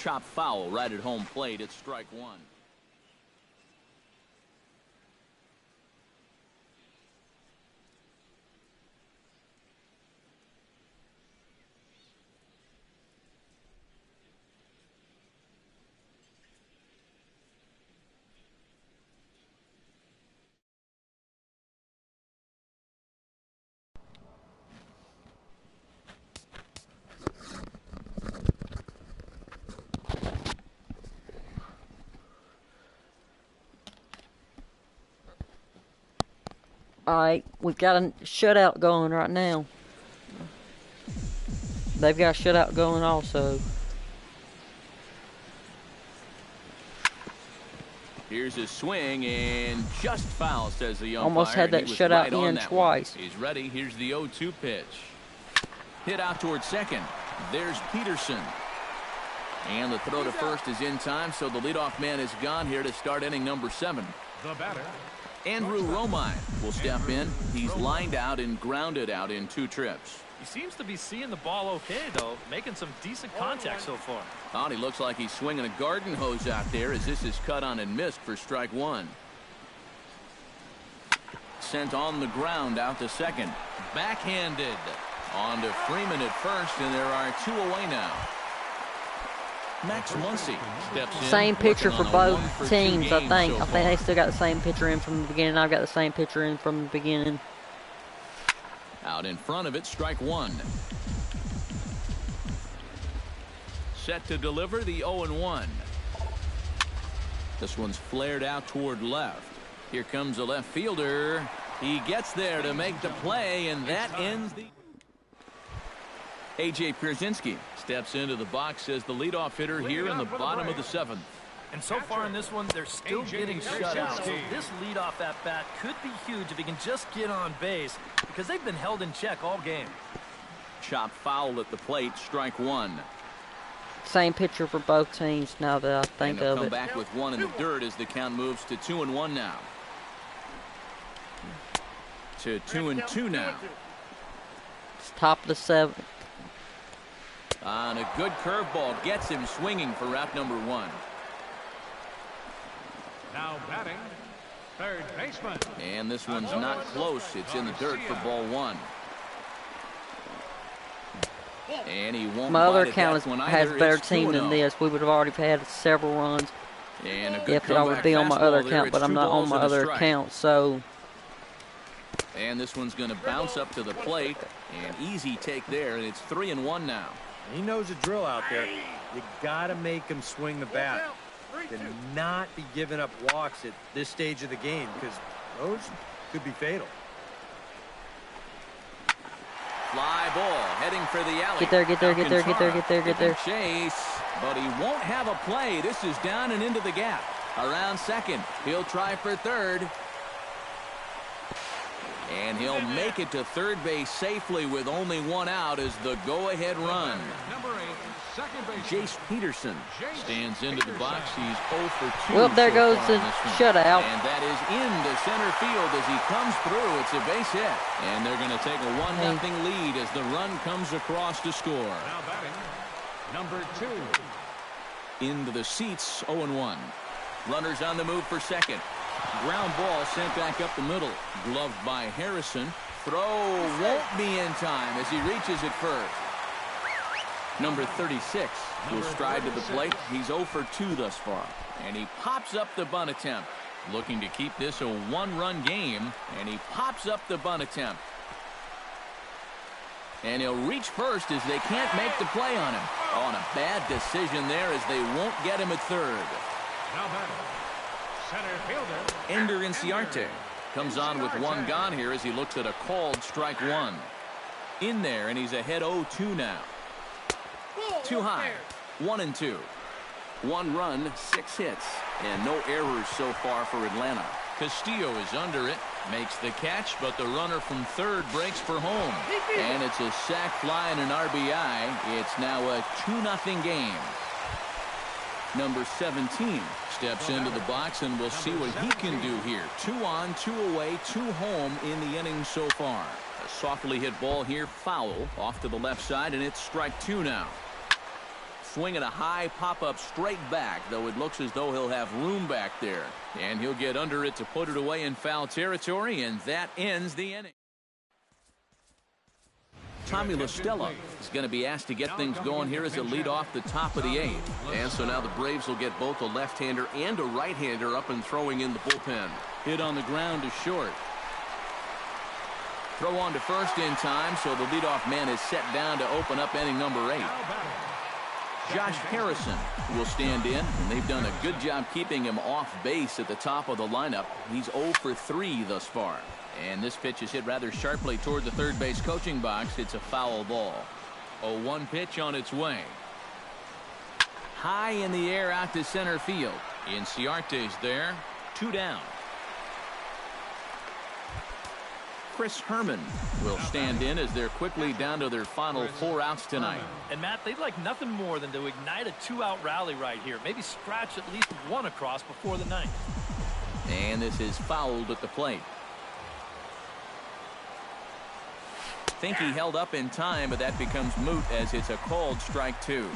Chop foul right at home plate. It's strike one. All right, we've got a shutout going right now. They've got a shutout going also. Here's a swing and just foul, says the umpire. Almost had that shutout in twice. He's ready. Here's the 0-2 pitch. Hit out towards second. There's Peterson. And the throw to first is in time, so the leadoff man is gone here to start inning number 7. The batter, Andrew Romine will step in. He's lined out and grounded out in 2 trips. He seems to be seeing the ball okay, though, making some decent contact so far. Oh, he looks like he's swinging a garden hose out there as this is cut on and missed for strike 1. Sent on the ground out to second. Backhanded. On to Freeman at first, and there are 2 away now. Max Muncy steps in. Same pitcher for both teams, I think. So I think they still got the same pitcher in from the beginning. I've got the same pitcher in from the beginning. Out in front of it, strike 1. Set to deliver the 0-1. This one's flared out toward left. Here comes the left fielder. He gets there to make the play, and that ends the... A.J. Pierzynski steps into the box as the leadoff hitter here in the bottom of the 7th. And so far in this one, they're still getting shut out. So this leadoff at-bat could be huge if he can just get on base, because they've been held in check all game. Chop foul at the plate, strike 1. Same pitcher for both teams now that I think and of come it. back with 1 in the dirt as the count moves to 2-1 now. To 2-2 now. It's top of the 7th. On a good curveball, gets him swinging for route number 1. now batting, third baseman. And this one's not close. It's in the dirt for ball 1. And he won't. My other bite at account that one has either. better It's team 2-0. than this. We would have already had several runs And a good if I would comeback be on my other fastball there. account, but It's I'm 2 not on balls my and a other strike. account, so And this one's going to bounce up to the plate. An easy take there, and it's 3-1 now. He knows the drill out there. You got to make him swing the bat. To not be giving up walks at this stage of the game, because those could be fatal. Fly ball heading for the alley. get there, get there, get there, get there, get there, get there. Chase, but he won't have a play. This is down and into the gap. Around second. He'll try for third. And he'll make it to third base safely with only 1 out as the go-ahead run. Number 8, second baseman. Jace Peterson stands into the box. He's 0 for 2. Well, there so goes far the in this one. shutout. And that is into center field as he comes through. It's a base hit. And they're going to take a 1-0 lead as the run comes across to score. Now batting, number 2. Into the seats, 0-1. Runners on the move for second. Ground ball sent back up the middle. Gloved by Harrison. Throw won't be in time as he reaches it first. Number 36 will stride to the plate. He's 0 for 2 thus far. And he pops up the bunt attempt. Looking to keep this a 1-run game. And he pops up the bunt attempt. And he'll reach first as they can't make the play on him. Oh, and a bad decision there as they won't get him at third. Now batting, center fielder. Ender Inciarte comes on with 1 gone here as he looks at a called strike 1. In there, and he's ahead 0-2 now. Too high. 1-2. 1 run, 6 hits, and no errors so far for Atlanta. Castillo is under it, makes the catch, but the runner from third breaks for home. And it's a sac fly and an RBI. It's now a 2-0 game. Number 17 steps into the box, and we'll see what he can do here. 2 on, 2 away, 2 home in the inning so far. A softly hit ball here, foul, off to the left side, and it's strike 2 now. swinging a high pop-up straight back, though it looks as though he'll have room back there. And he'll get under it to put it away in foul territory, and that ends the inning. Tommy LaStella is going to be asked to get things going here as a lead off the top of the 8th. And so now the Braves will get both a left-hander and a right-hander up and throwing in the bullpen. Hit on the ground to short. Throw on to first in time, so the leadoff man is set down to open up inning number 8. Josh Harrison will stand in, and they've done a good job keeping him off base at the top of the lineup. He's 0 for 3 thus far. And this pitch is hit rather sharply toward the third base coaching box. It's a foul ball. 0-1 pitch on its way. High in the air out to center field. Inciarte's there. 2 down. Chris Herman will stand in as they're quickly down to their final 4 outs tonight. And Matt, they'd like nothing more than to ignite a 2-out rally right here. Maybe scratch at least 1 across before the 9th. And this is fouled at the plate. Think he held up in time, but that becomes moot as it's a called strike 2.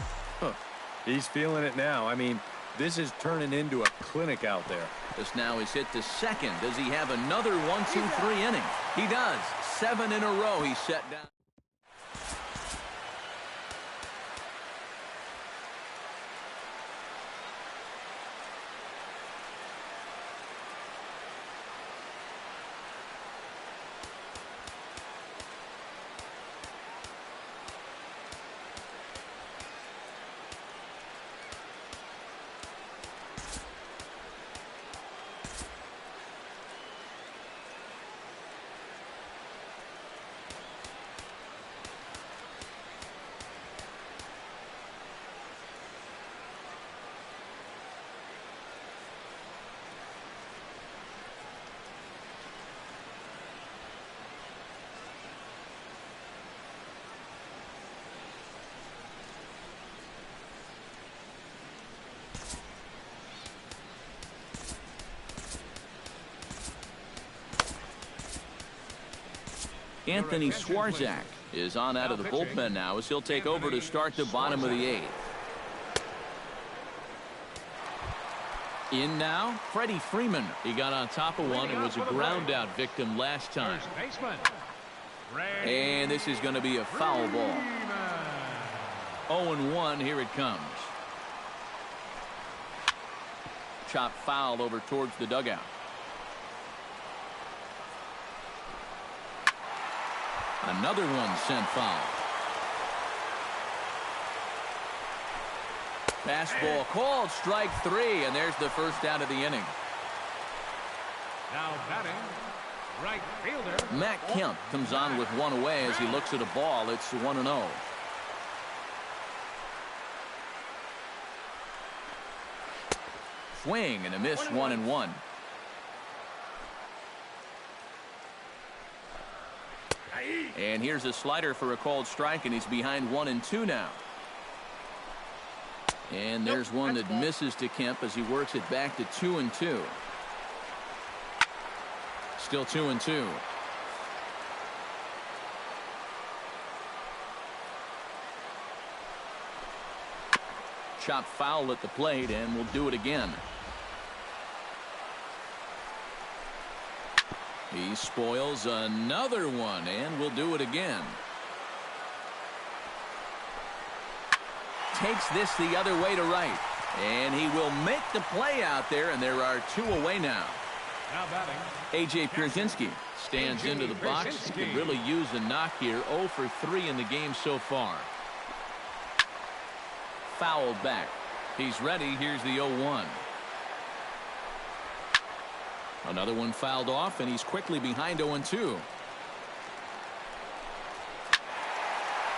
He's feeling it now. I mean, this is turning into a clinic out there. This now is hit to second. Does he have another 1-2-3 inning? He does. 7 in a row he's set down. Anthony Swarzak is on out of the bullpen now as he'll take over to start the bottom of the 8th. In now, Freddie Freeman. He got on top of one and was a ground out victim last time. And this is going to be a foul ball. 0-1, here it comes. Chop foul over towards the dugout. Another one sent foul. Fastball called, strike 3, and there's the first out of the inning. Now batting, right fielder. Matt Kemp comes on with one away as he looks at a ball. It's 1-0. Swing and a miss, 1-1. And here's a slider for a called strike, and he's behind 1-2 now. And there's one that misses to Kemp as he works it back to 2-2. Still 2-2. Chop foul at the plate, and we'll do it again. He spoils another one, and we'll do it again. Takes this the other way to right, and he will make the play out there, and there are 2 away now. Now batting, A.J. Pierzynski stands into the box. He could really use a knock here. 0 for 3 in the game so far. Fouled back. He's ready. Here's the 0-1. Another one fouled off, and he's quickly behind 0-2.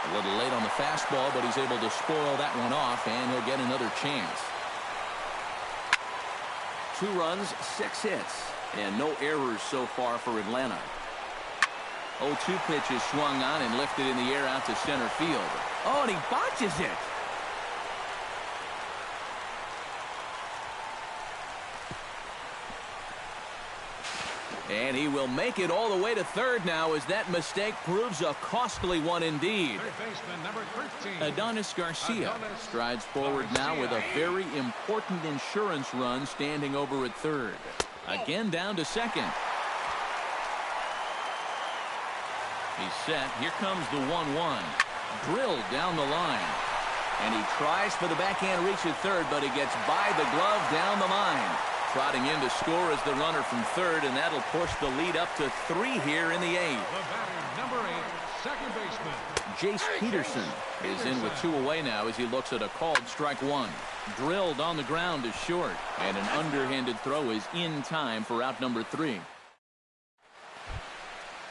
A little late on the fastball, but he's able to spoil that one off, and he'll get another chance. 2 runs, 6 hits, and no errors so far for Atlanta. 0-2 pitch is swung on and lifted in the air out to center field. Oh, and he botches it. And he will make it all the way to third now as that mistake proves a costly one indeed. Third baseman, number 13. Adonis Garcia strides forward now with a very important insurance run standing over at third. Again down to second. He's set. Here comes the 1-1. Drilled down the line. And he tries for the backhand reach at third, but he gets by the glove down the line. Trotting in to score is the runner from third, and that'll push the lead up to 3 here in the 8th. The batter, number 8, second baseman. Jace Peterson is in with 2 away now as he looks at a called strike 1. Drilled on the ground is short, and an underhanded throw is in time for out number 3.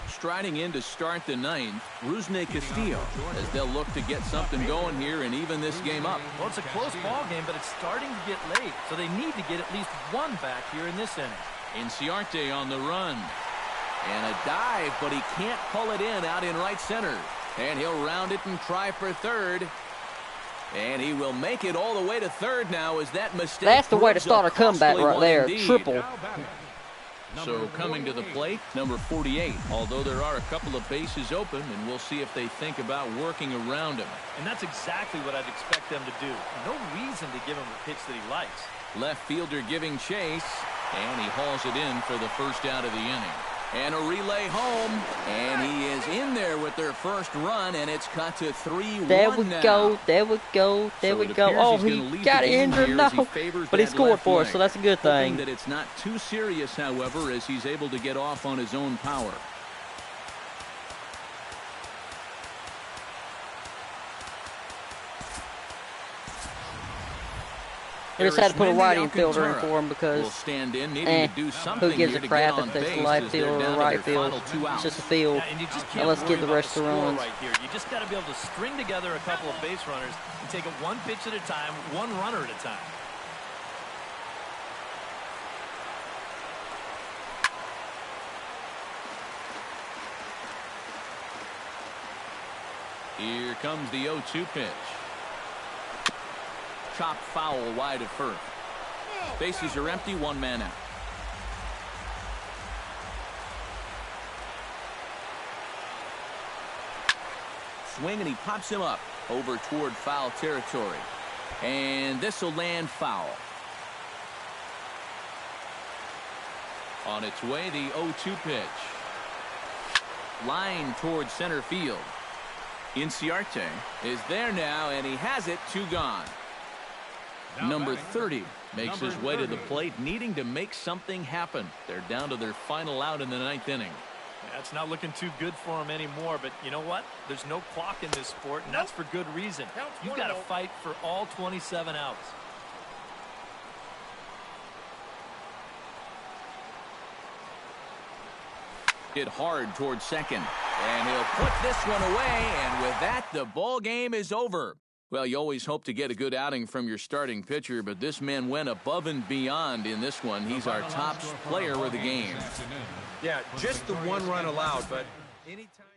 Striding in to start the 9th, Rusney Castillo, as they'll look to get something going here and even this game up. Well, it's a close ball game, but it's starting to get late, so they need to get at least 1 back here in this inning. Inciarte on the run. And a dive, but he can't pull it in out in right center. And he'll round it and try for third. And he will make it all the way to third now as that mistake. That's the way to start a comeback right there. Indeed. Triple. So coming to the plate, number 48, although there are a couple of bases open, and we'll see if they think about working around him. And that's exactly what I'd expect them to do. No reason to give him a pitch that he likes. Left fielder giving chase, and he hauls it in for the first out of the inning. And a relay home, and he is in there with their first run, and it's cut to 3-1 There we now. go, there we go, there we go. Oh, he got injured, no. But he scored for us, so that's a good thing. That it's not too serious, however, as he's able to get off on his own power. We just had to put a right infielder in for him because will stand in, needing to do something who gives a here to crap get if on it's base left as they're field or down to right their field. final 2 It's outs. just a field. Yeah, and you just can't Now let's worry get the about rest of the score runs. right here. You just got to be able to string together a couple of base runners and take it 1 pitch at a time, 1 runner at a time. Here comes the 0-2 pitch. Chopped foul wide of first. Bases are empty, 1 man out. Swing, and he pops him up over toward foul territory. And this will land foul. On its way, the 0-2 pitch. Line towards center field. Inciarte is there now, and he has it. 2 gone. Number 30 makes his way to the plate, needing to make something happen. They're down to their final out in the 9th inning. That's not looking too good for him anymore, but you know what? There's no clock in this sport, and that's for good reason. You've got to fight for all 27 outs. Hit hard towards second, and he'll put this one away, and with that, the ball game is over. Well, you always hope to get a good outing from your starting pitcher, but this man went above and beyond in this one. He's our top player of the game. Yeah, just the 1 run allowed, but anytime.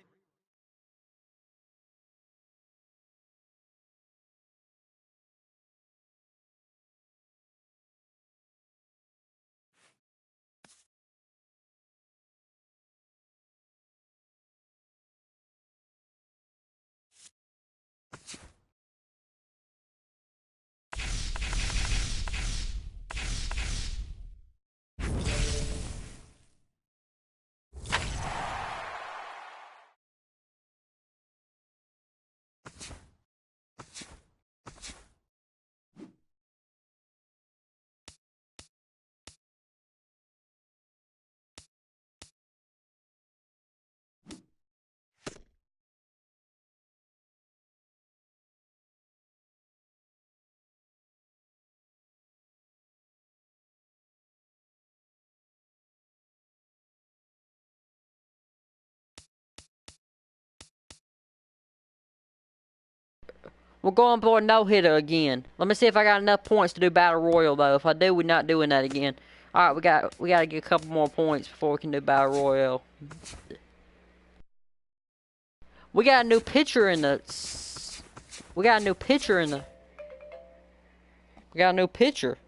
We're going for a no-hitter again. Let me see if I got enough points to do Battle Royal, though. If I do, we're not doing that again. All right, we got to get a couple more points before we can do Battle Royal. We got a new pitcher in the... We got a new pitcher in the... We got a new pitcher.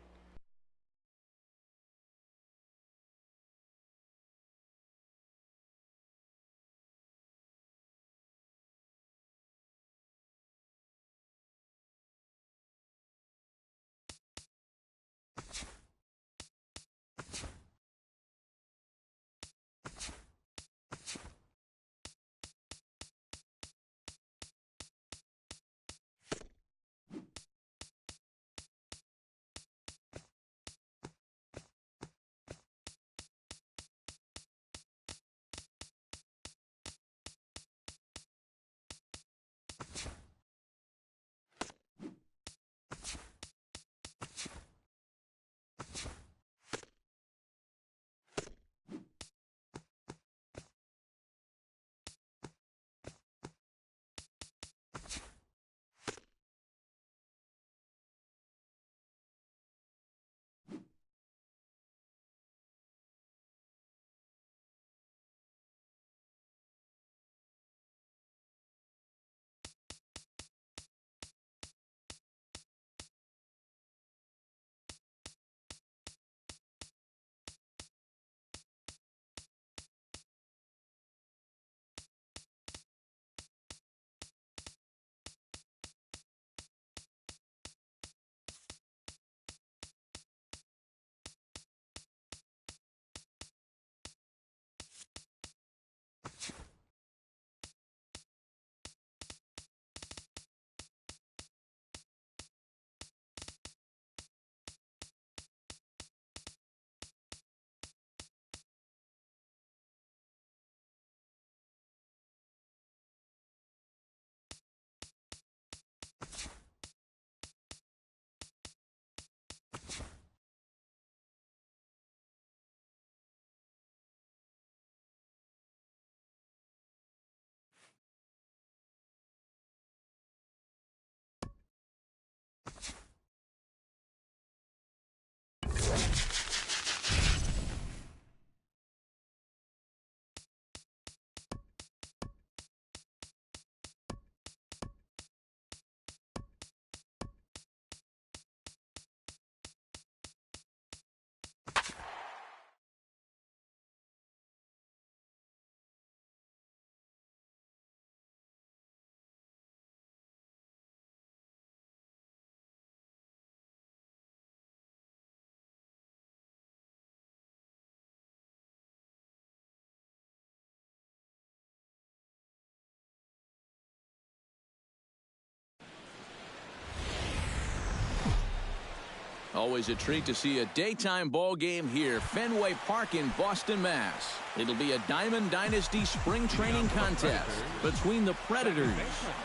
Always a treat to see a daytime ball game here, Fenway Park in Boston, Mass. It'll be a Diamond Dynasty spring training contest between the Predators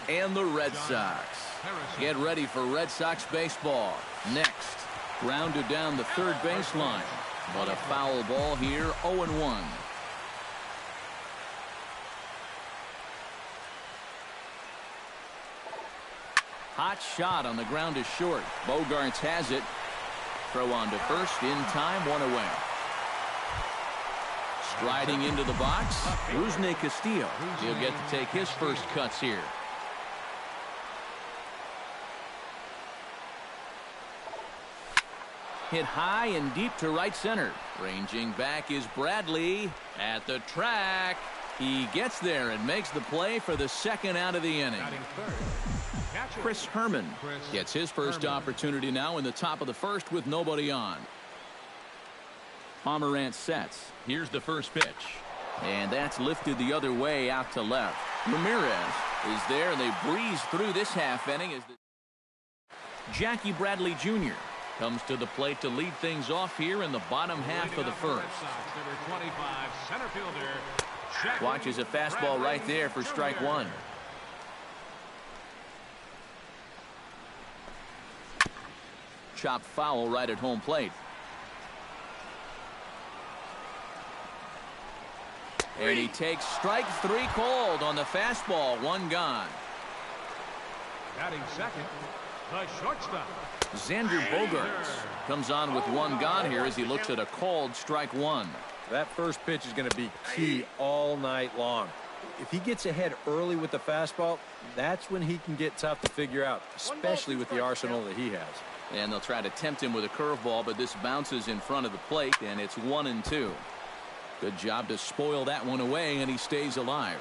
and the Red Sox. Get ready for Red Sox baseball. Next, grounded down the third baseline, but a foul ball here, 0-1. Hot shot on the ground is short. Bogarts has it. Throw on to first, in time, one away. Striding into the box, Rusney Castillo. He'll get to take his first cuts here. Hit high and deep to right center. Ranging back is Bradley at the track. He gets there and makes the play for the second out of the inning. Chris Herman gets his first opportunity now in the top of the first with nobody on. Pomerantz sets. Here's the first pitch. And that's lifted the other way out to left. Ramirez is there, and they breeze through this half inning. As Jackie Bradley Jr. comes to the plate to lead things off here in the bottom half of the first. Number 25, center fielder. Watches a fastball right there for strike one. Chop foul right at home plate. And he takes strike three cold on the fastball. One gone. Batting second, the shortstop. Xander Bogaerts comes on with one gone here as he looks at a called strike one. That first pitch is going to be key all night long. If he gets ahead early with the fastball, that's when he can get tough to figure out, especially with the arsenal that he has. And they'll try to tempt him with a curveball, but this bounces in front of the plate, and it's 1-2. Good job to spoil that one away, and he stays alive.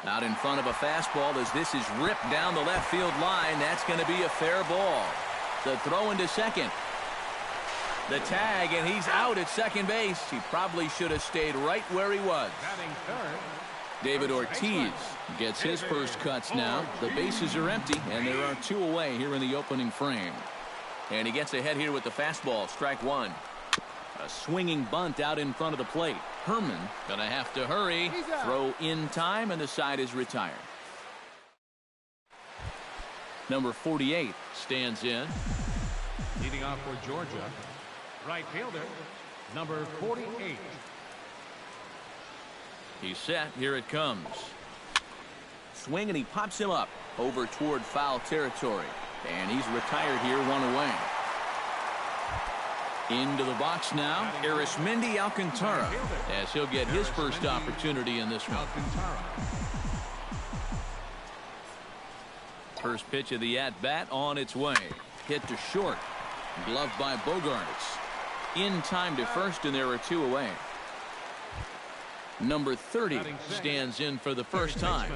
Out in front of a fastball as this is ripped down the left field line. That's going to be a fair ball. The throw into second. The tag, and he's out at second base. He probably should have stayed right where he was. Batting third, David Ortiz gets his first cuts now. The bases are empty, and there are two away here in the opening frame. And he gets ahead here with the fastball, strike one. A swinging bunt out in front of the plate. Herman gonna have to hurry. Throw in time, and the side is retired. Number 48 stands in. leading off for Georgia, right fielder, number 48. He's set. Here it comes. Swing, and he pops him up over toward foul territory. And he's retired here, one away. Into the box now, Arismendi Alcantara, as he'll get his first opportunity in this one. First pitch of the at-bat on its way. Hit to short. Gloved by Bogarts. In time to first, and there are two away. Number 30 stands in for the first time.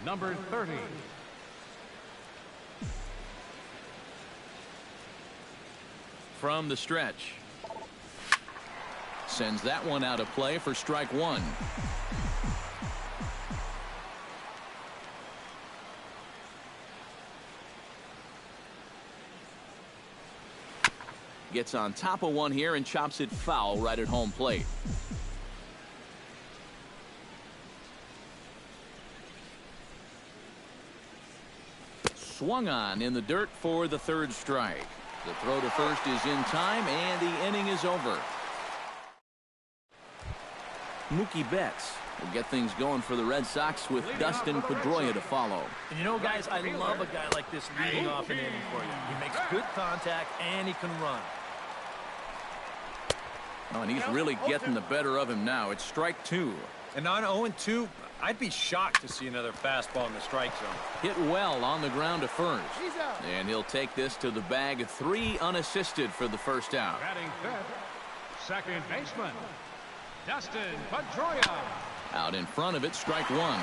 Number 30. From the stretch. Sends that one out of play for strike one. Gets on top of one here and chops it foul right at home plate. Swung on in the dirt for the third strike. The throw to first is in time, and the inning is over. Mookie Betts will get things going for the Red Sox with Dustin Pedroia to follow. And you know, guys, I love a guy like this leading off an inning for you. He makes good contact, and he can run. Oh, and he's really getting the better of him now. It's strike two. And on 0-2, I'd be shocked to see another fastball in the strike zone. Hit well on the ground to first. And he'll take this to the bag. 3 unassisted for the first out. Batting fifth, second baseman, Dustin Pedroia. Out in front of it, strike one.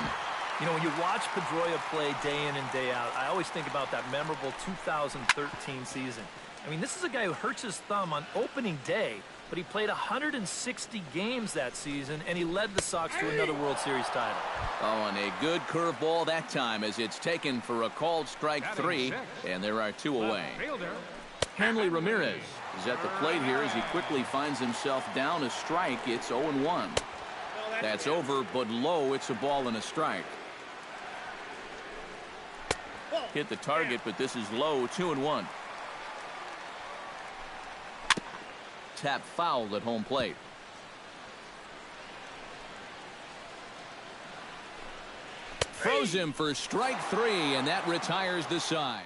You know, when you watch Pedroia play day in and day out, I always think about that memorable 2013 season. I mean, this is a guy who hurts his thumb on opening day, but he played 160 games that season, and he led the Sox to another World Series title. Oh, and a good curveball that time as it's taken for a called strike 3, and there are 2 away. Hanley Ramirez is at the plate here as he quickly finds himself down a strike. It's 0-1. That's over, but low. It's a ball and a strike. Hit the target, but this is low. 2-1. Tap foul at home plate. Throws him for strike 3, and that retires the side.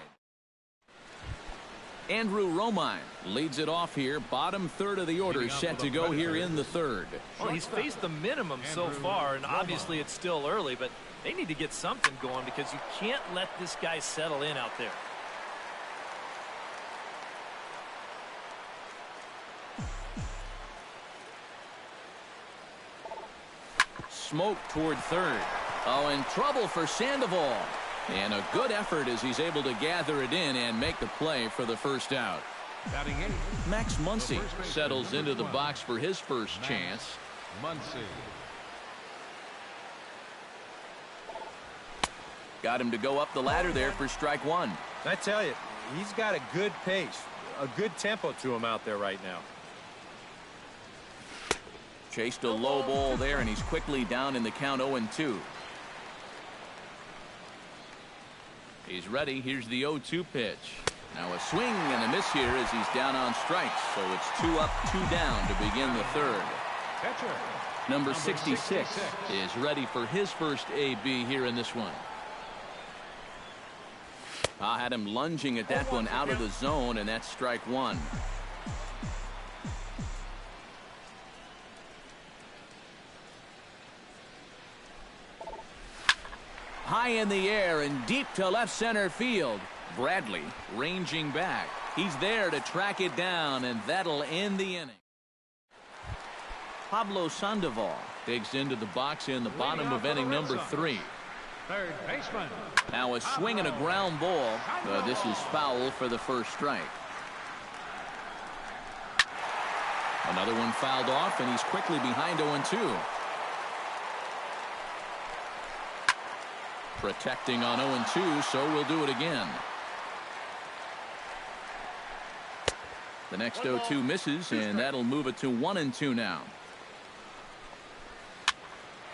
Andrew Romine leads it off here. Bottom third of the order set to go here in the third. Well, he's faced the minimum so far, and obviously it's still early, but they need to get something going because you can't let this guy settle in out there. Smoke toward third. Oh, in trouble for Sandoval. And a good effort as he's able to gather it in and make the play for the first out. Max Muncy settles into the box for his first chance. Got him to go up the ladder there for strike 1. I tell you, he's got a good pace, a good tempo to him out there right now. Chased a low ball there, and he's quickly down in the count 0-2. He's ready. Here's the 0-2 pitch. Now a swing and a miss here as he's down on strikes. So it's 2 up, 2 down to begin the third. Number 66 is ready for his first AB here in this one. I had him lunging at that one out of the zone, and that's strike 1. High in the air and deep to left center field. Bradley ranging back. He's there to track it down, and that'll end the inning. Pablo Sandoval digs into the box in the bottom of inning number 3. Third baseman. Now a swing and a ground ball. This is foul for the first strike. Another one fouled off, and he's quickly behind 0-2. Protecting on 0-2, so we'll do it again. The next 0-2 misses, and that'll move it to 1-2 now.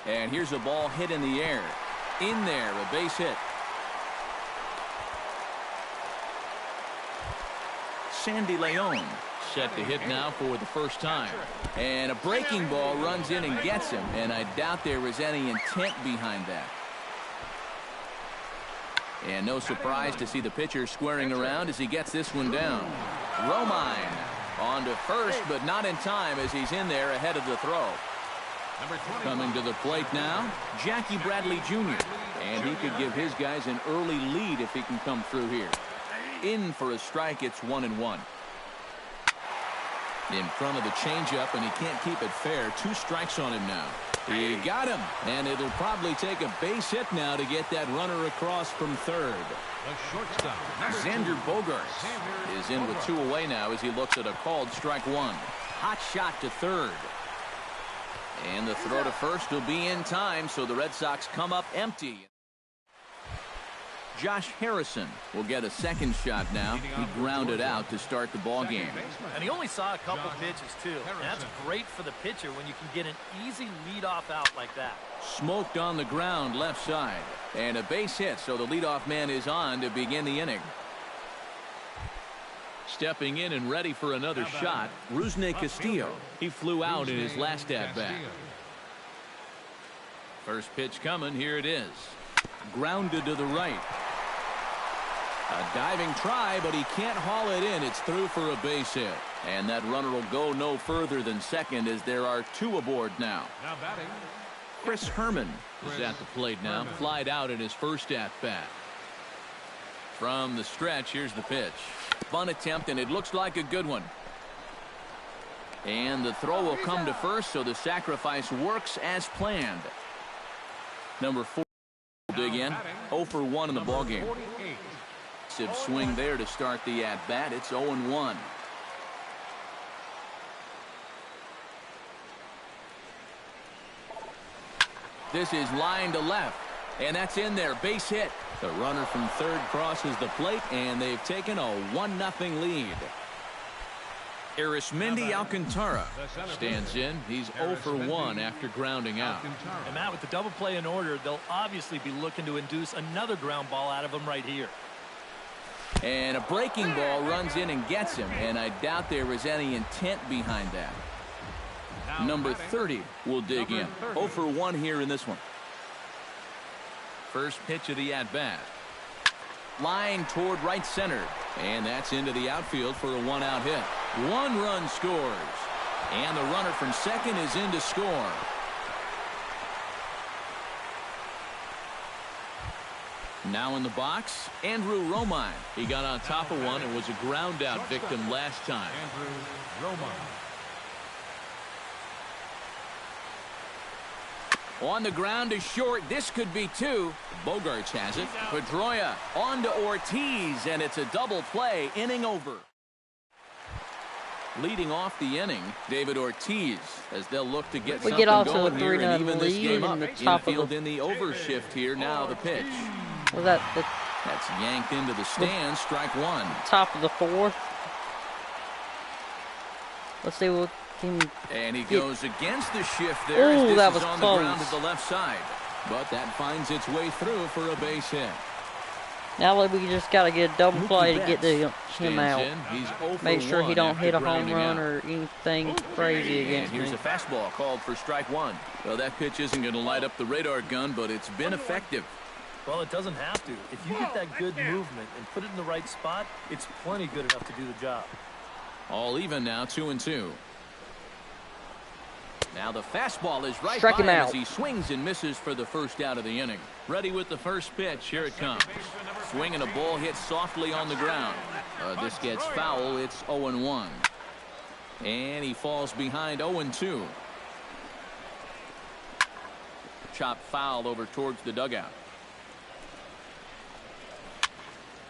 And here's a ball hit in the air. In there, a base hit. Sandy Leon set to hit now for the first time. And a breaking ball runs in and gets him, and I doubt there was any intent behind that. And no surprise to see the pitcher squaring around as he gets this one down. Romine on to first, but not in time as he's in there ahead of the throw. Coming to the plate now, Jackie Bradley Jr. And he could give his guys an early lead if he can come through here. In for a strike, it's 1-1. In front of the changeup, and he can't keep it fair. 2 strikes on him now. He got him, and it'll probably take a base hit now to get that runner across from third. Xander Bogaerts is in with 2 away now as he looks at a called strike 1. Hot shot to third. And the throw to first will be in time, so the Red Sox come up empty. Josh Harrison will get a second shot now. He grounded out to start the ball game. And he only saw a couple pitches, too. And that's great for the pitcher when you can get an easy leadoff out like that. Smoked on the ground left side. And a base hit, so the leadoff man is on to begin the inning. Stepping in and ready for another shot, Rusney Castillo. He flew out in his last at-bat. First pitch coming. Here it is. Grounded to the right. A diving try, but he can't haul it in. It's through for a base hit. And that runner will go no further than second as there are 2 aboard now. Now batting. Chris Herman is at the plate now. Flied out in his first at-bat. From the stretch, here's the pitch. Bunt attempt, and it looks like a good one. And the throw will come to first, so the sacrifice works as planned. Number 4 will dig in. 0 for 1 in the ballgame. Swing there to start the at-bat. It's 0-1. This is line to left, and that's in there. Base hit. The runner from third crosses the plate, and they've taken a 1-0 lead. Arismendi Alcantara stands in. He's 0 for 1 after grounding out. And Matt, with the double play in order, they'll obviously be looking to induce another ground ball out of him right here. And a breaking ball runs in and gets him, and I doubt there was any intent behind that. Number 30 will dig in. 0 for 1 here in this one. First pitch of the at-bat. Line toward right center, and that's into the outfield for a 1-out hit. 1 run scores, and the runner from second is in to score. Now in the box, Andrew Romine. He got on top of one and was a ground out victim last time. Andrew Romine. On the ground to short. This could be 2. Bogarts has it. Pedroia on to Ortiz, and it's a double play. Inning over. Leading off the inning, David Ortiz, as they'll look to get something going here and even this game up. Infield in the overshift here. Now the pitch. Was That's yanked into the stands. Strike 1. Top of the 4th. Let's see what can. And he goes against the shift there. Ooh, as this that is was on close. the ground at the left side. But that finds its way through for a base hit. Now we just got to get a double play to get him Stands out. in. He's 0 for Make sure he 1 don't after hit a home grounding run out. or anything crazy And against here's me. a fastball called for strike 1. Well, that pitch isn't going to light up the radar gun, but it's been effective. Well, it doesn't have to. If you get that good movement and put it in the right spot, it's plenty good enough to do the job. All even now, 2-2. Now the fastball is right Strike by him him out. as he swings and misses for the first out of the inning. Ready with the first pitch. Here it comes. Swinging a ball hit softly on the ground. This gets foul. It's 0-1. And he falls behind 0-2. Chopped foul over towards the dugout.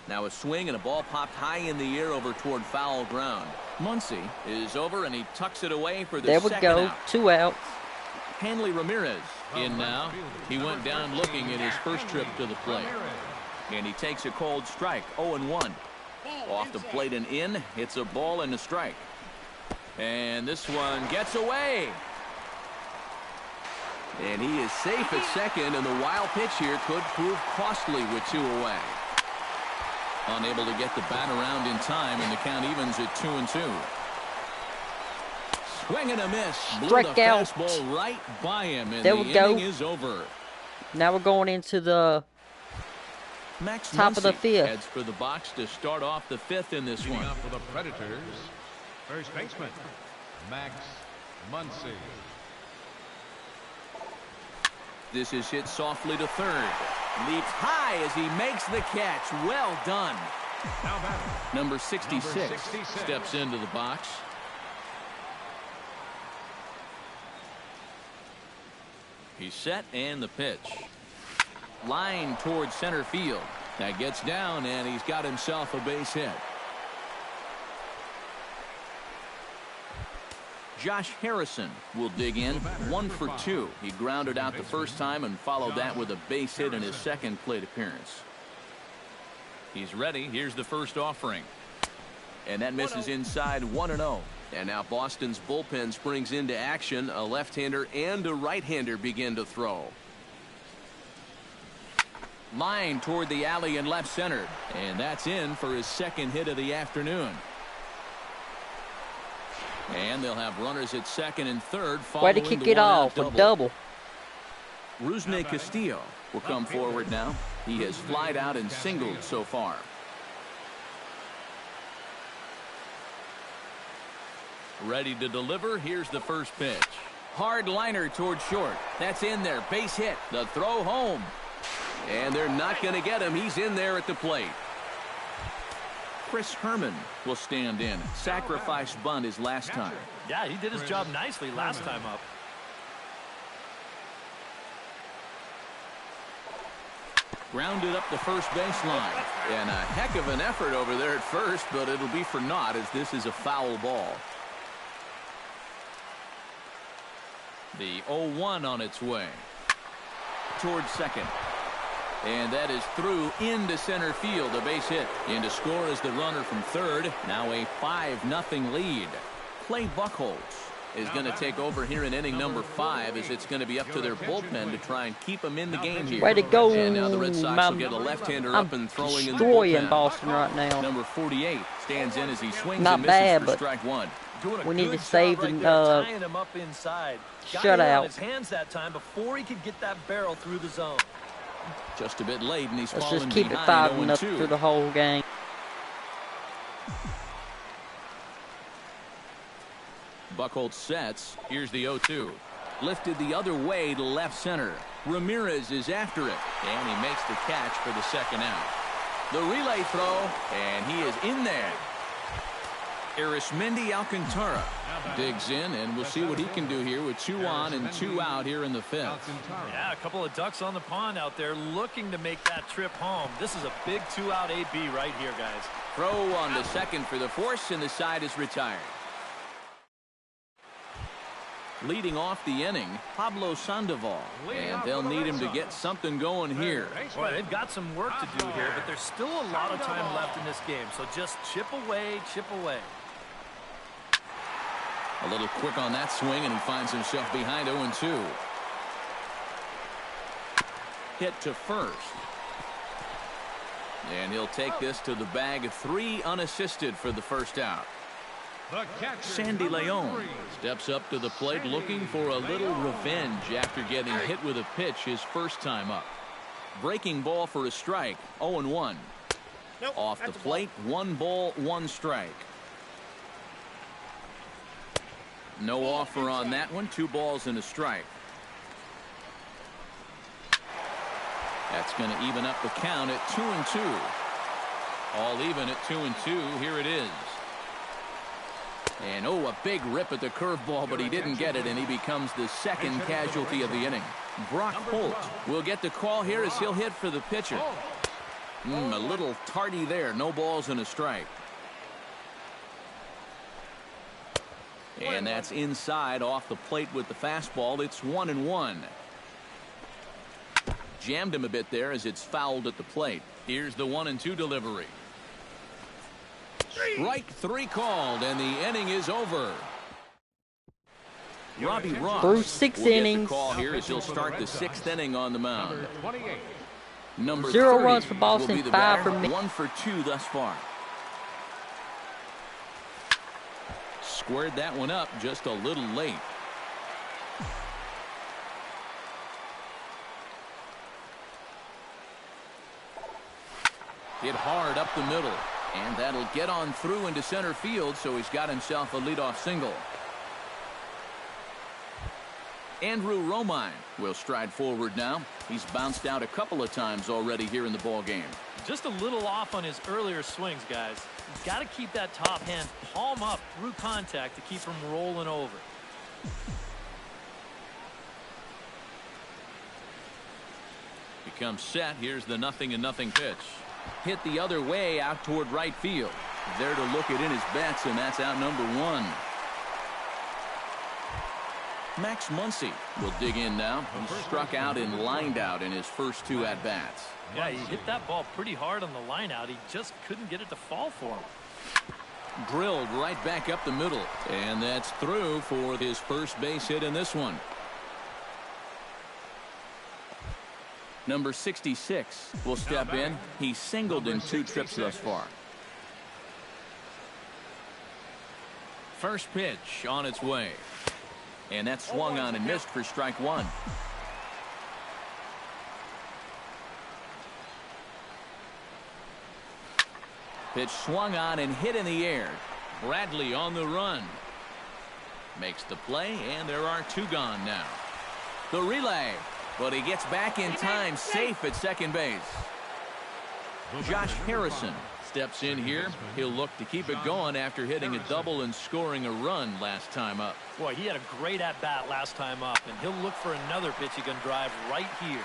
Now a swing and a ball popped high in the air over toward foul ground. Muncy is over and he tucks it away for the There we second go. out. 2 outs. Hanley Ramirez in now. He went down looking in his first trip to the plate. And he takes a cold strike. 0-1. Off the plate and in. It's a ball and a strike. And this one gets away. And he is safe at second, and the wild pitch here could prove costly with 2 away. Unable to get the bat around in time, and the count evens at 2-2. Swing and a miss. Blew Strike the out. fastball right by him, and There the we go. inning is over. Now we're going into the Max top of the Muncy 5th. heads for the box to start off the 5th in this Leading one. up for the Predators, first baseman, Max Muncy. This is hit softly to third. Leaps high as he makes the catch. Well done. Now batting, Number 66 Number 66. steps into the box. He's set and the pitch. Line towards center field. That gets down and he's got himself a base hit. Josh Harrison will dig in. 1 for 2. He grounded out the first time and followed that with a base hit in his second plate appearance. He's ready. Here's the first offering. And that misses inside 1-0. And now Boston's bullpen springs into action. A left-hander and a right-hander begin to throw. Line toward the alley in left center. And that's in for his second hit of the afternoon. And they'll have runners at second and third. Way to kick it off. A double. Rusney Castillo will come forward now. He has flied out and singled so far. Ready to deliver. Here's the first pitch. Hard liner toward short. That's in there. Base hit. The throw home. And they're not going to get him. He's in there at the plate. Chris Herman will stand in. Sacrifice bunt his last time. Yeah, he did his job nicely last time up. Grounded up the first baseline. And a heck of an effort over there at first, but it'll be for naught as this is a foul ball. The 0-1 on its way. towards second. And that is through into center field, a base hit. And to score is the runner from third. Now a 5-0 lead. Clay Buchholz is going to take over here in inning number 5, as it's going to be up to their bullpen to try and keep them in the game here. Way to go. And now the Red Sox will get a left-hander up and throwing in the destroying bullpen. Boston right now. Number 48 stands in as he swings Not and misses bad, for but strike one. we need to save the tying him up inside. Got him on shutout. his hands that time before he could get that barrel through the zone. Just a bit late, and he's Let's falling just keep it behind 5-0 0-2. through the whole game. Buchholz sets. Here's the 0-2. Lifted the other way to left center. Ramirez is after it, and he makes the catch for the second out. The relay throw, and he is in there. Arismendi Alcantara digs in, and we'll see what he can do here with 2 on and 2 out here in the 5th. Yeah, a couple of ducks on the pond out there looking to make that trip home. This is a big 2-out AB right here, guys. Throw on the second for the force, and the side is retired. Leading off the inning, Pablo Sandoval, and they'll need him to get something going here. Boy, they've got some work to do here, but there's still a lot of time left in this game, so just chip away, chip away. A little quick on that swing, and he finds himself behind 0-2. Hit to first. And he'll take this to the bag of 3 unassisted for the first out. Sandy Leon steps up to the plate looking for a little revenge after getting hit with a pitch his first time up. Breaking ball for a strike, 0-1. Off the plate, 1 ball, 1 strike. No offer on that one, 2 balls and a strike. That's going to even up the count at 2-2. All even at 2-2. Here it is. And a big rip at the curveball, but he didn't get it, and he becomes the second casualty of the inning. Brock Holt will get the call here as he'll hit for the pitcher. A little tardy there. No balls and a strike. And that's inside off the plate with the fastball. It's 1-1. Jammed him a bit there as it's fouled at the plate. Here's the 1-2 delivery. Strike 3 called, and the inning is over. Robbie Ross through 6 will get innings. the call here as he'll start the 6th inning on the mound. Number 0 30 runs for Boston, will be the 5 batter. for me. 1 for 2 thus far. Squared that one up just a little late. Hit hard up the middle, and that'll get on through into center field, so he's got himself a leadoff single. Andrew Romine will stride forward now. He's bounced out a couple of times already here in the ball game. Just a little off on his earlier swings, guys. He's got to keep that top hand palm up through contact to keep from rolling over. Becomes set. Here's the 0-0 pitch. Hit the other way out toward right field. There to look it in his bets, and that's out number 1. Max Muncy will dig in now. He struck out and lined out in his first 2 at-bats. Yeah, he hit that ball pretty hard on the line out. He just couldn't get it to fall for him. Drilled right back up the middle, and that's through for his first base hit in this one. Number 66 will step in. He's singled in 2 trips thus far. First pitch on its way. And that swung on and missed for strike 1. Pitch swung on and hit in the air. Bradley on the run. Makes the play, and there are 2 gone now. The relay, but he gets back in time, safe at second base. Josh Harrison steps in here. He'll look to keep it going after hitting a double and scoring a run last time up. Boy, he had a great at-bat last time up, and he'll look for another pitch he can drive right here.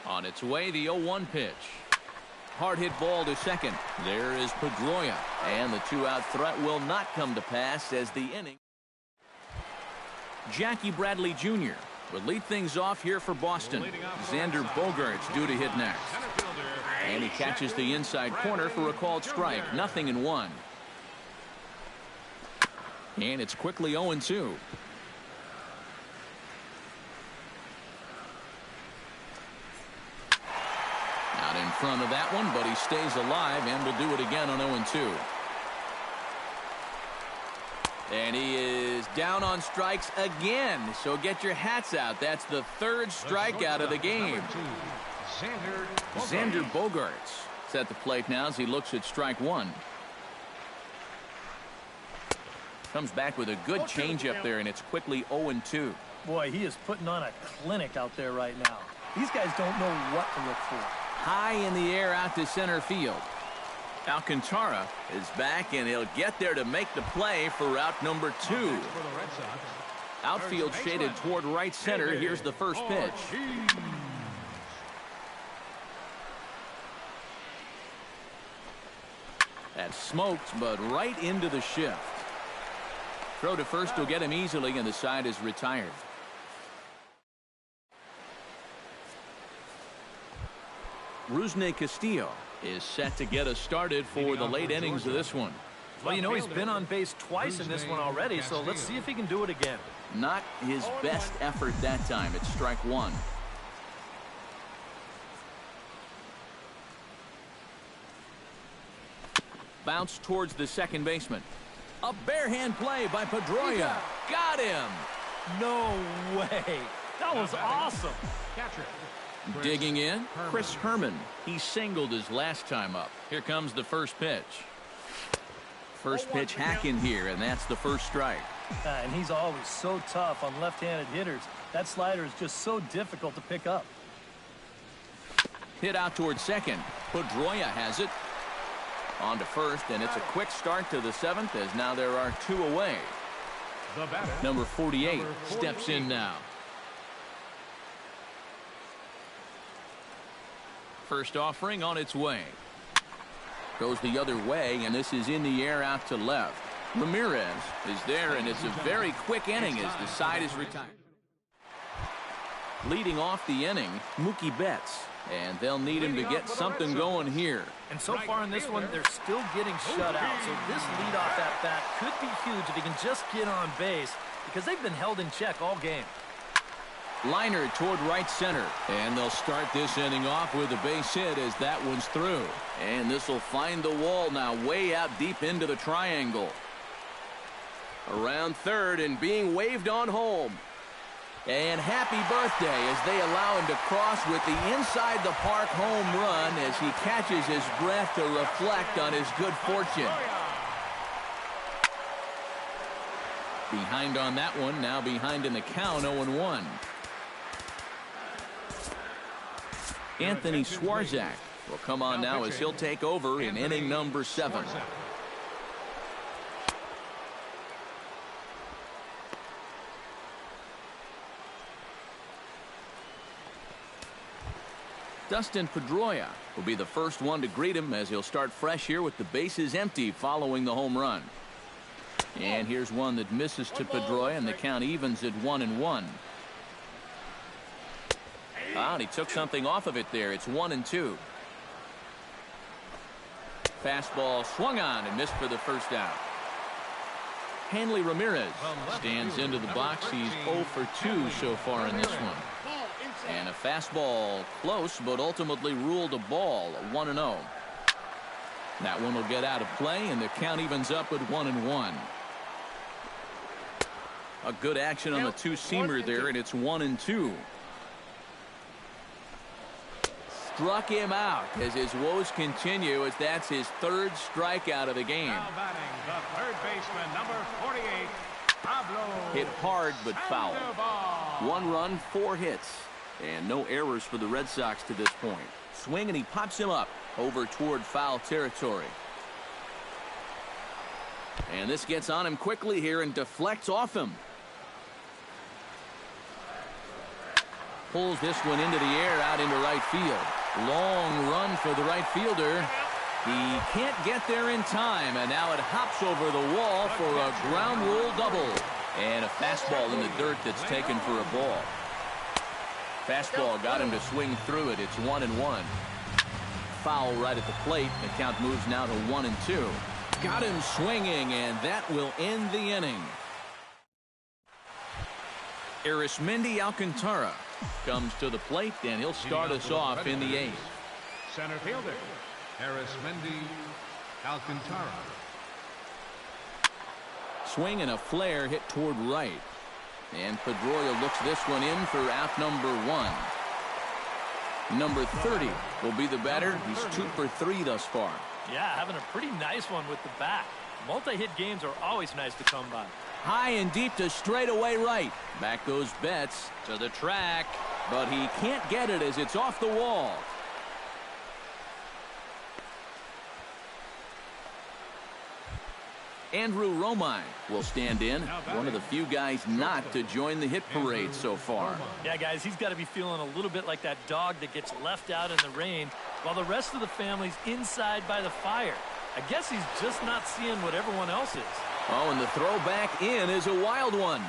On its way, the 0-1 pitch. Hard hit ball to second. There is Pedroia, and the 2-out threat will not come to pass as the inning. Jackie Bradley Jr. will lead things off here for Boston. Xander Bogaerts due to hit next. And he catches the inside corner for a called strike. 0-1. And it's quickly 0-2. Out in front of that one, but he stays alive and will do it again on 0-2. And he is down on strikes again. So get your hats out. That's the third strikeout of the game. Xander Bogaerts is at the plate now as he looks at strike one. Comes back with a good changeup there, and it's quickly 0-2. Boy, he is putting on a clinic out there right now. These guys don't know what to look for. High in the air out to center field. Alcantara is back, and he'll get there to make the play for route number 2. Outfield shaded toward right center. Here's the first pitch. That's smoked, but right into the shift. Throw to first will get him easily, and the side is retired. Rusney Castillo is set to get us started for the late innings of this one. Well, you know, he's been on base twice in this one already, so let's see if he can do it again. Not his best effort that time. It's strike one. Bounce towards the second baseman. A barehand play by Pedroia. Got him. No way. That was awesome. Catcher. Digging in, Chris Herman. He singled his last time up. Here comes the first pitch. First pitch hack in here, and that's the first strike. And he's always so tough on left-handed hitters. That slider is just so difficult to pick up. Hit out towards second. Pedroia has it. On to first, and it's a quick start to the seventh, as now there are two away. Number 48 steps in now. First offering on its way. Goes the other way, and this is in the air out to left. Ramirez is there, and it's a very quick inning as the side is retired. Leading off the inning, Mookie Betts. And they'll need him to get something going here. And so far in this one, they're still getting shut out. So this leadoff at bat could be huge if he can just get on base, because they've been held in check all game. Liner toward right center. And they'll start this inning off with a base hit as that one's through. And this will find the wall now way out deep into the triangle. Around third and being waved on home. And happy birthday as they allow him to cross with the inside the park home run as he catches his breath to reflect on his good fortune. Behind on that one, now behind in the count, 0-1. Anthony Swarzak will come on now as he'll take over in inning number 7. Dustin Pedroia will be the first one to greet him as he'll start fresh here with the bases empty following the home run. And here's one that misses to Pedroia, and the count evens at 1-1. Ah, and he took something off of it there. It's 1-2. Fastball swung on and missed for the first out. Hanley Ramirez stands into the box. He's 0 for 2 so far in this one. And a fastball close, but ultimately ruled a ball, 1-0. That one will get out of play, and the count evens up at 1-1. A good action on the two-seamer there, and it's 1-2. Struck him out as his woes continue, as that's his third strikeout of the game. Now batting the third baseman, number 48, Pablo. Hit hard but foul. 1 run, 4 hits. And no errors for the Red Sox to this point. Swing, and he pops him up over toward foul territory. And this gets on him quickly here and deflects off him. Pulls this one into the air out into right field. Long run for the right fielder. He can't get there in time, and now it hops over the wall for a ground rule double. And a fastball in the dirt that's taken for a ball. Fastball got him to swing through it. It's 1-1. Foul right at the plate. The count moves now to 1-2. Got him swinging, and that will end the inning. Arismendi Alcantara comes to the plate, and he'll start us off in the 8th. Center fielder, Arismendi Alcantara. Swing and a flare hit toward right. And Pedroia looks this one in for out number 1. Number 30 will be the batter. He's 2 for 3 thus far. Yeah, having a pretty nice one with the bat. Multi-hit games are always nice to come by. High and deep to straightaway right. Back goes Betts to the track, but he can't get it as it's off the wall. Andrew Romine will stand in, one of the few guys not to join the hit parade so far. Yeah, guys, he's got to be feeling a little bit like that dog that gets left out in the rain while the rest of the family's inside by the fire. I guess he's just not seeing what everyone else is. Oh, and the throw back in is a wild one.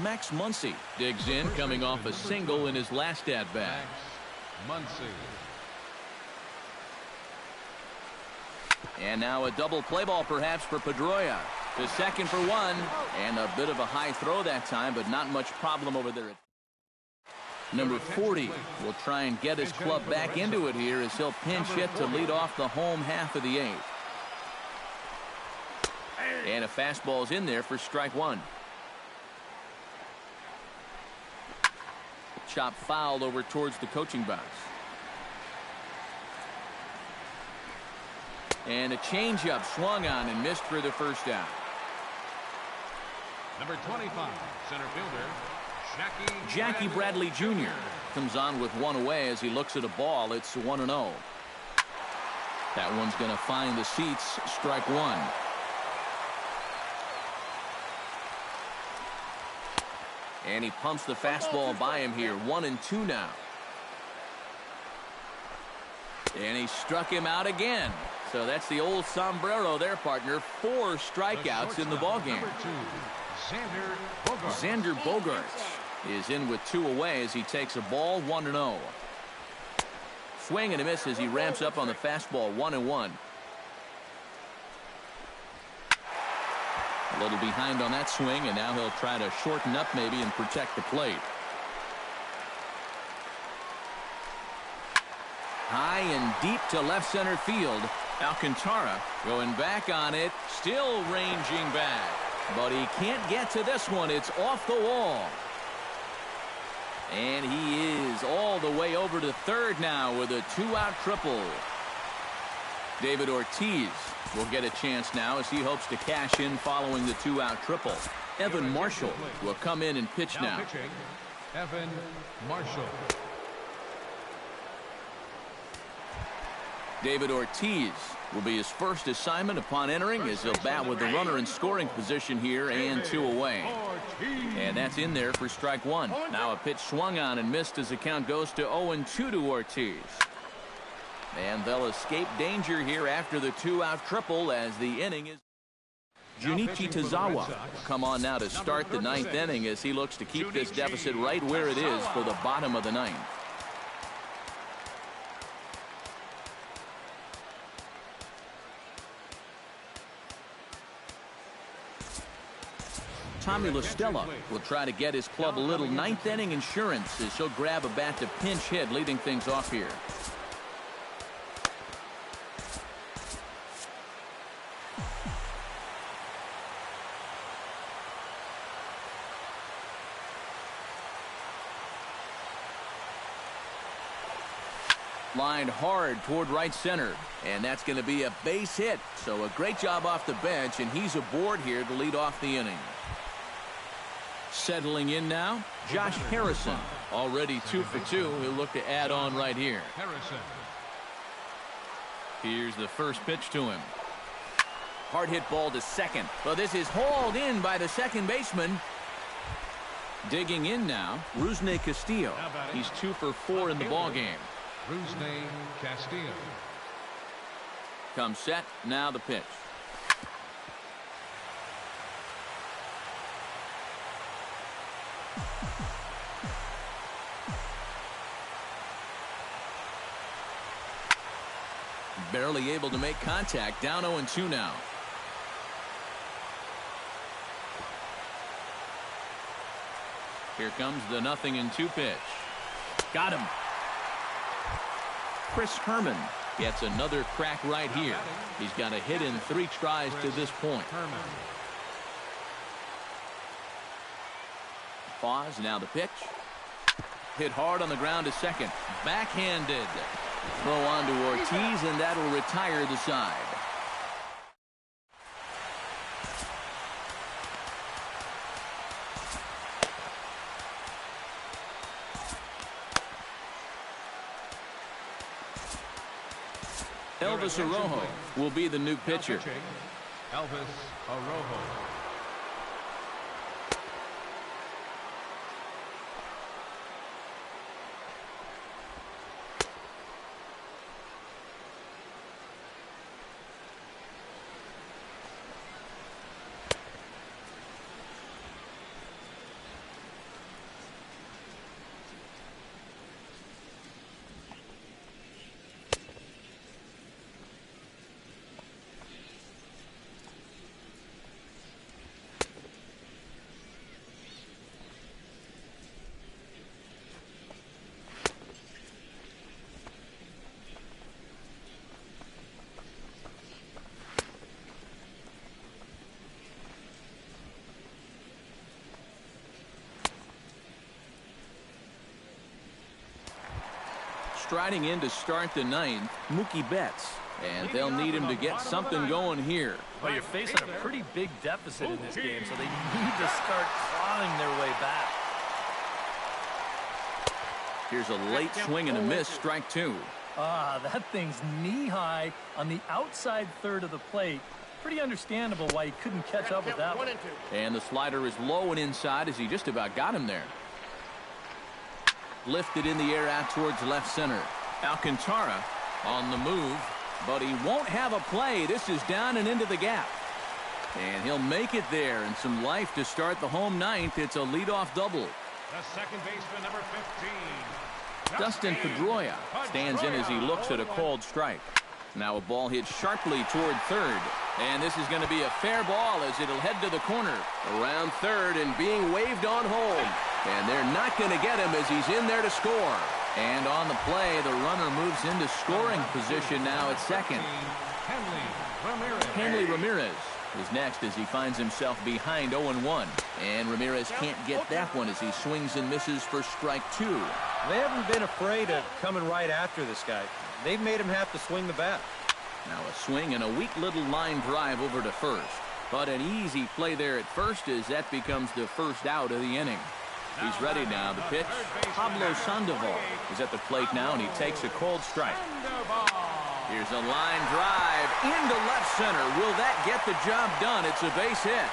Max Muncy digs in, coming off a single in his last at-bat. Muncy. And now a double play ball perhaps for Pedroia. To second for 1. And a bit of a high throw that time, but not much problem over there. Number 40 will try and get his club back into it here as he'll pinch hit to lead off the home half of the 8th. And a fastball's in there for strike 1. Chop fouled over towards the coaching box. And a changeup swung on and missed for the first out. Number 25, center fielder, Jackie Bradley Jr. comes on with 1 away as he looks at a ball. It's 1-0. That one's going to find the seats. Strike 1. And he pumps the fastball by him here. 1-2 now. And he struck him out again. So that's the old sombrero there, partner. 4 strikeouts in the ballgame. Xander Bogaerts is in with 2 away as he takes a ball. 1-0. Swing and a miss as he ramps up on the fastball. 1-1. A little behind on that swing, and now he'll try to shorten up maybe and protect the plate. High and deep to left center field. Alcantara going back on it, still ranging back. But he can't get to this one. It's off the wall. And he is all the way over to third now with a 2-out triple. David Ortiz will get a chance now as he hopes to cash in following the 2-out triple. Evan Marshall will come in and pitch now. Pitching, Evan Marshall. David Ortiz will be his first assignment upon entering as he'll bat with the runner in scoring position here and 2 away. And that's in there for strike 1. Now a pitch swung on and missed as the count goes to 0-2 to Ortiz. And they'll escape danger here after the 2-out triple as the inning is. Junichi Tozawa will come on now to start the 9th inning as he looks to keep this deficit right where it is for the bottom of the 9th. Tommy La Stella will try to get his club a little 9th inning insurance as he'll grab a bat to pinch hit, leading things off here. Lined hard toward right center, and that's going to be a base hit. So a great job off the bench, and he's aboard here to lead off the inning. Settling in now, Josh Harrison, already 2 for 2. He'll look to add on right here. Here's the first pitch to him. Hard hit ball to second. Well, this is hauled in by the second baseman. Digging in now, Rusney Castillo. He's 2 for 4 in the ballgame. Rusney Castillo. Comes set, now the pitch. Barely able to make contact. Down 0-2 now. Here comes the 0-2 pitch. Got him. Chris Herman gets another crack right here. He's got a hit in 3 tries to this point. Pause, now the pitch. Hit hard on the ground to second. Backhanded. Throw on to Ortiz, and that'll retire the side. Elvis Arrojo will be the new pitcher. Elvis Arrojo. Striding in to start the 9th, Mookie Betts. And they'll need him to get something going here. Well, you're facing a pretty big deficit in this game, so they need to start clawing their way back. Here's a late swing and a miss, strike 2. That thing's knee-high on the outside third of the plate. Pretty understandable why he couldn't catch up with that one. And the slider is low and inside as he just about got him there. Lifted in the air out towards left center. Alcantara on the move, but he won't have a play. This is down and into the gap. And he'll make it there, and some life to start the home 9th. It's a leadoff double. The second baseman, number 15. Dustin Pedroia stands in as he looks at a called strike. Now a ball hit sharply toward third. And this is going to be a fair ball as it'll head to the corner. Around third and being waved on home. And they're not going to get him as he's in there to score. And on the play, the runner moves into scoring position now at second. Hanley Ramirez is next as he finds himself behind 0-1. And Ramirez can't get that one as he swings and misses for strike 2. They haven't been afraid of coming right after this guy. They've made him have to swing the bat. Now a swing and a weak little line drive over to first. But an easy play there at first as that becomes the first out of the inning. He's ready now. The pitch. Pablo Sandoval is at the plate now, and he takes a cold strike. Here's a line drive into left center. Will that get the job done? It's a base hit.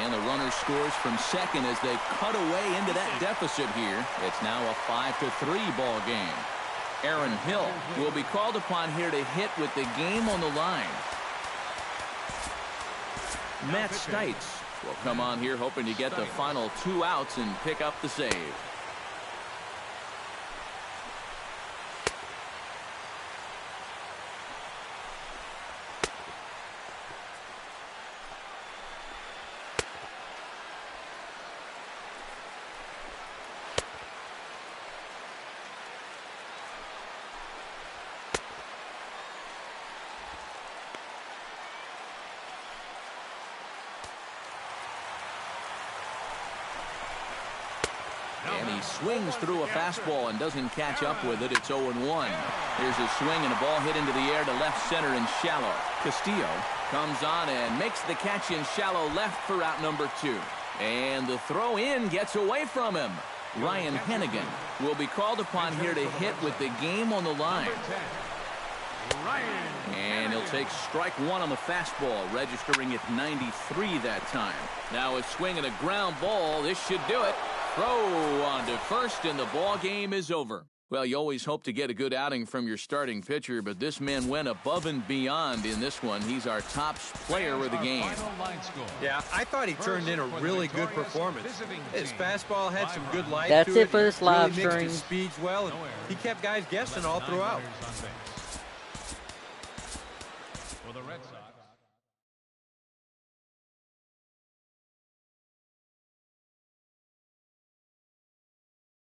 And the runner scores from second as they cut away into that deficit here. It's now a 5-3 ball game. Aaron Hill will be called upon here to hit with the game on the line. Matt Stites will come on here hoping to get the final 2 outs and pick up the save. And he swings through a fastball and doesn't catch up with it. It's 0-1. Here's a swing and a ball hit into the air to left center and shallow. Castillo comes on and makes the catch in shallow left for out number 2. And the throw in gets away from him. Ryan Hennigan will be called upon here to hit with the game on the line. And he'll take strike 1 on the fastball, registering at 93 that time. Now a swing and a ground ball. This should do it. Throw on to first, and the ball game is over. Well, you always hope to get a good outing from your starting pitcher, but this man went above and beyond in this one. He's our top player of the game. Yeah, I thought he turned in a really good performance. His fastball had some good life That's to it for this live really mixed stream. his speeds well, and he kept guys guessing all throughout. the Red Sox.